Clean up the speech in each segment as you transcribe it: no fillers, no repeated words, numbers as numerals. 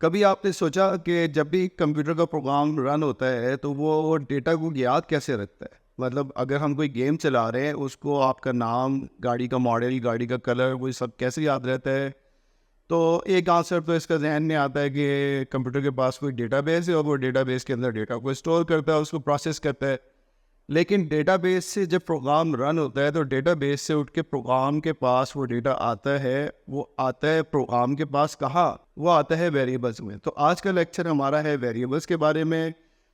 कभी आपने सोचा कि जब भी कंप्यूटर का प्रोग्राम रन होता है तो वो डेटा को याद कैसे रखता है? मतलब अगर हम कोई गेम चला रहे हैं उसको आपका नाम, गाड़ी का मॉडल, गाड़ी का कलर, वो सब कैसे याद रहता है? तो एक आंसर तो इसका ज़हन में आता है कि कंप्यूटर के पास कोई डेटाबेस है और वो डेटाबेस के अंदर डेटा को स्टोर करता है, उसको प्रोसेस करता है। लेकिन डेटाबेस से जब प्रोग्राम रन होता है तो डेटाबेस से उठ के प्रोग्राम के पास वो डेटा आता है। वो आता है प्रोग्राम के पास कहाँ? वो आता है वेरिएबल्स में। तो आज का लेक्चर हमारा है वेरिएबल्स के बारे में।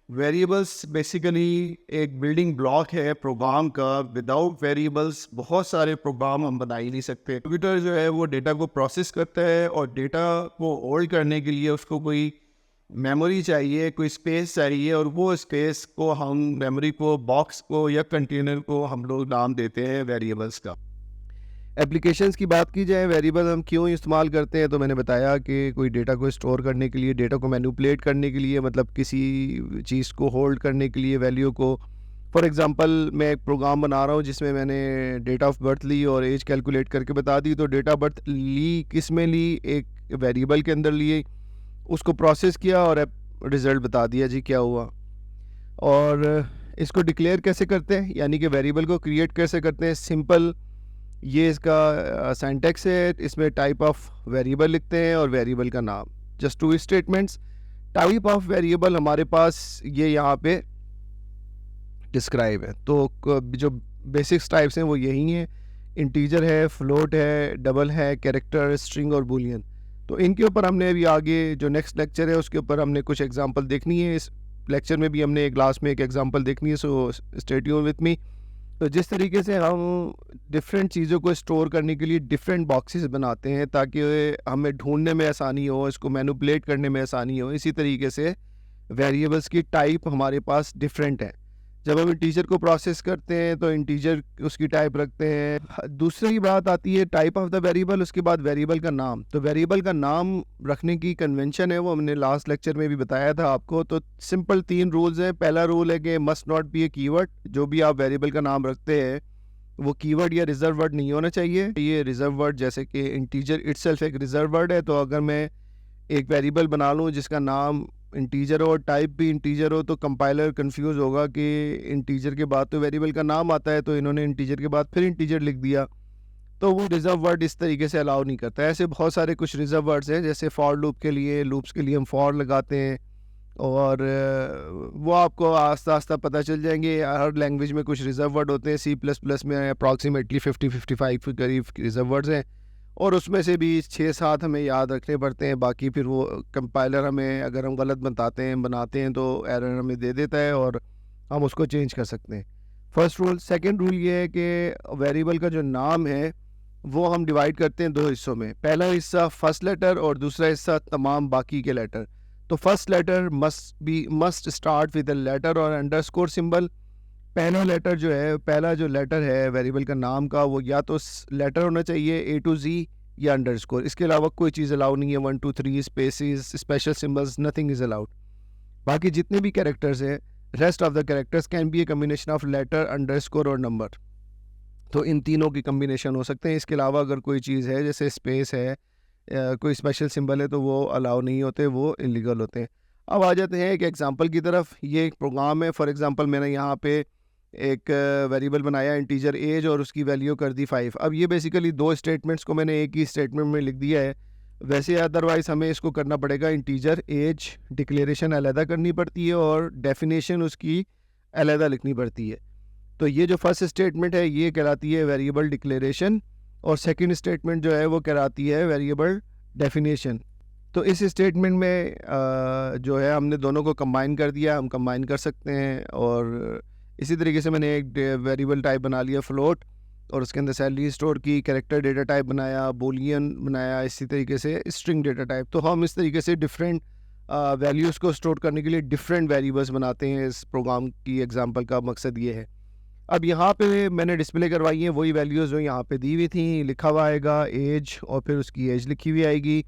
वेरिएबल्स बेसिकली एक बिल्डिंग ब्लॉक है प्रोग्राम का। विदाउट वेरिएबल्स बहुत सारे प्रोग्राम हम बना ही नहीं सकते। कंप्यूटर जो है वो डेटा को प्रोसेस करता है और डेटा को होल्ड करने के लिए उसको कोई मेमोरी चाहिए, कोई स्पेस चाहिए, और वो स्पेस को हम मेमोरी को, बॉक्स को या कंटेनर को हम लोग नाम देते हैं वेरिएबल्स का। एप्लीकेशंस की बात की जाए, वेरिएबल हम क्यों इस्तेमाल करते हैं, तो मैंने बताया कि कोई डेटा को स्टोर करने के लिए, डेटा को मैनिपुलेट करने के लिए, मतलब किसी चीज़ को होल्ड करने के लिए, वैल्यू को। फॉर एग्जांपल मैं एक प्रोग्राम बना रहा हूँ जिसमें मैंने डेट ऑफ बर्थ ली और एज कैलकुलेट करके बता दी। तो डेट ऑफ बर्थ ली किस में ली? एक वेरिएबल के अंदर लिए, उसको प्रोसेस किया और रिज़ल्ट बता दिया जी क्या हुआ। और इसको डिक्लेयर कैसे करते हैं, यानी कि वेरिएबल को क्रिएट कैसे करते हैं? सिंपल, ये इसका सिंटैक्स है। इसमें टाइप ऑफ वेरिएबल लिखते हैं और वेरिएबल का नाम, just two statements. Type of variable हमारे पास ये यहाँ पे डिस्क्राइब है। तो जो बेसिक्स टाइप्स हैं वो यही हैं। इंटीजर है, फ्लोट है, डबल है, कैरेक्टर, स्ट्रिंग और बूलियन। तो इनके ऊपर हमने अभी आगे जो नेक्स्ट लेक्चर है उसके ऊपर हमने कुछ एग्जांपल देखनी है। इस लेक्चर में भी हमने एक क्लास में एक एग्जांपल देखनी है, so stay tune with me. तो जिस तरीके से हम डिफरेंट चीज़ों को स्टोर करने के लिए डिफरेंट बॉक्सेस बनाते हैं ताकि हमें ढूंढने में आसानी हो, इसको मैनिपुलेट करने में आसानी हो, इसी तरीके से वेरिएबल्स की टाइप हमारे पास डिफरेंट है। जब हम इंटीजर को प्रोसेस करते हैं तो इंटीजर उसकी टाइप रखते हैं। दूसरी बात आती है टाइप ऑफ द वेरिएबल, उसके बाद वेरिएबल का नाम। तो वेरिएबल का नाम रखने की कन्वेंशन है, वो हमने लास्ट लेक्चर में भी बताया था आपको। तो सिंपल 3 रूल्स हैं। पहला रूल है कि must not be A keyword. जो भी आप वेरिएबल का नाम रखते हैं वो कीवर्ड या रिजर्व वर्ड नहीं होना चाहिए। ये रिजर्व वर्ड, जैसे कि इंटीजर इटसेल्फ एक रिजर्व वर्ड है, तो अगर मैं एक वेरिएबल बना लूँ जिसका नाम इंटीजर हो और टाइप भी इंटीजर हो, तो कंपाइलर कंफ्यूज होगा कि इंटीजर के बाद तो वेरिएबल का नाम आता है, तो इन्होंने इंटीजर के बाद फिर इंटीजर लिख दिया। तो वो रिजर्व वर्ड इस तरीके से अलाउ नहीं करता है। ऐसे बहुत सारे कुछ रिजर्व वर्ड्स हैं, जैसे फॉर लूप के लिए, लूप्स के लिए हम फॉर लगाते हैं, और वो आपको आस्ता आस्ता पता चल जाएंगे। हर लैंग्वेज में कुछ रिजर्व वर्ड होते हैं। C++ में अप्रॉक्सीमेटली 50-55 के करीब रिजर्व वर्ड्स हैं, और उसमें से भी 6-7 हमें याद रखने पड़ते हैं। बाकी फिर वो कंपाइलर हमें, अगर हम गलत बनाते हैं तो एरर हमें दे देता है और हम उसको चेंज कर सकते हैं। First rule. सेकंड रूल ये है कि वेरिएबल का जो नाम है वो हम डिवाइड करते हैं 2 हिस्सों में। पहला हिस्सा फर्स्ट लेटर और दूसरा हिस्सा तमाम बाकी के लेटर। तो first letter must start with a letter और अंडरस्कोर सिंबल। पहला लेटर जो है, पहला जो लेटर है वेरिएबल का नाम का, वो या तो लेटर होना चाहिए A to Z या अंडरस्कोर। इसके अलावा कोई चीज़ अलाउ नहीं है। 1 2 3 spaces, special symbols, nothing is allowed. बाकी जितने भी कैरेक्टर्स हैं, rest of the characters can be a combination of letter, underscore और नंबर। तो इन तीनों की कम्बिनेशन हो सकते हैं। इसके अलावा अगर कोई चीज़ है, जैसे स्पेस है, कोई स्पेशल सिंबल है, तो वो अलाउ नहीं होते, वो इलीगल होते हैं। अब आ जाते हैं एक एग्जांपल की तरफ। ये एक प्रोग्राम है। फॉर एग्जांपल मैंने यहाँ पे एक वेरिएबल बनाया इंटीजर एज और उसकी वैल्यू कर दी 5। अब ये बेसिकली 2 स्टेटमेंट्स को मैंने एक ही स्टेटमेंट में लिख दिया है। वैसे अदरवाइज़ हमें इसको करना पड़ेगा, इंटीजर एज डिक्लेरेशन अलहदा करनी पड़ती है और डेफिनेशन उसकी अलहदा लिखनी पड़ती है। तो ये जो फर्स्ट स्टेटमेंट है ये कहलाती है वेरिएबल डिक्लेरेशन, और सेकंड स्टेटमेंट जो है वो कहलाती है वेरिएबल डेफिनेशन। तो इस स्टेटमेंट में जो है हमने दोनों को कंबाइन कर दिया, हम कंबाइन कर सकते हैं। और इसी तरीके से मैंने एक वेरिएबल टाइप बना लिया फ्लोट, और उसके अंदर सैलरी स्टोर की, कैरेक्टर डेटा टाइप बनाया, बूलियन बनाया, इसी तरीके से स्ट्रिंग डेटा टाइप। तो हम इस तरीके से डिफरेंट वैल्यूज़ को स्टोर करने के लिए डिफरेंट वेरिएबल्स बनाते हैं। इस प्रोग्राम की एग्जांपल का मकसद ये है। अब यहाँ पे मैंने डिस्प्ले करवाई हैं वही वैल्यूज़ जो यहाँ पे दी हुई थी। लिखा हुआ आएगा एज और फिर उसकी एज लिखी हुई आएगी।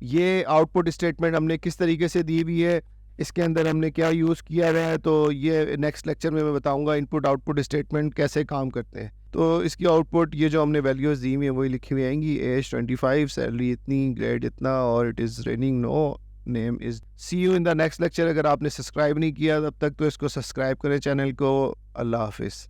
ये आउटपुट स्टेटमेंट हमने किस तरीके से दी हुई है, इसके अंदर हमने क्या यूज़ किया हुआ है, तो ये नेक्स्ट लेक्चर में मैं बताऊंगा इनपुट आउटपुट स्टेटमेंट कैसे काम करते हैं। तो इसकी आउटपुट ये जो हमने वैल्यूज़ दी हुई हैं वही लिखी हुई आएंगी। एज 25, सैलरी इतनी, ग्रेड इतना, और it is raining no, name is. See you in the next lecture. अगर आपने सब्सक्राइब नहीं किया तब तक तो इसको सब्सक्राइब करें चैनल को। अल्लाह हाफिज़।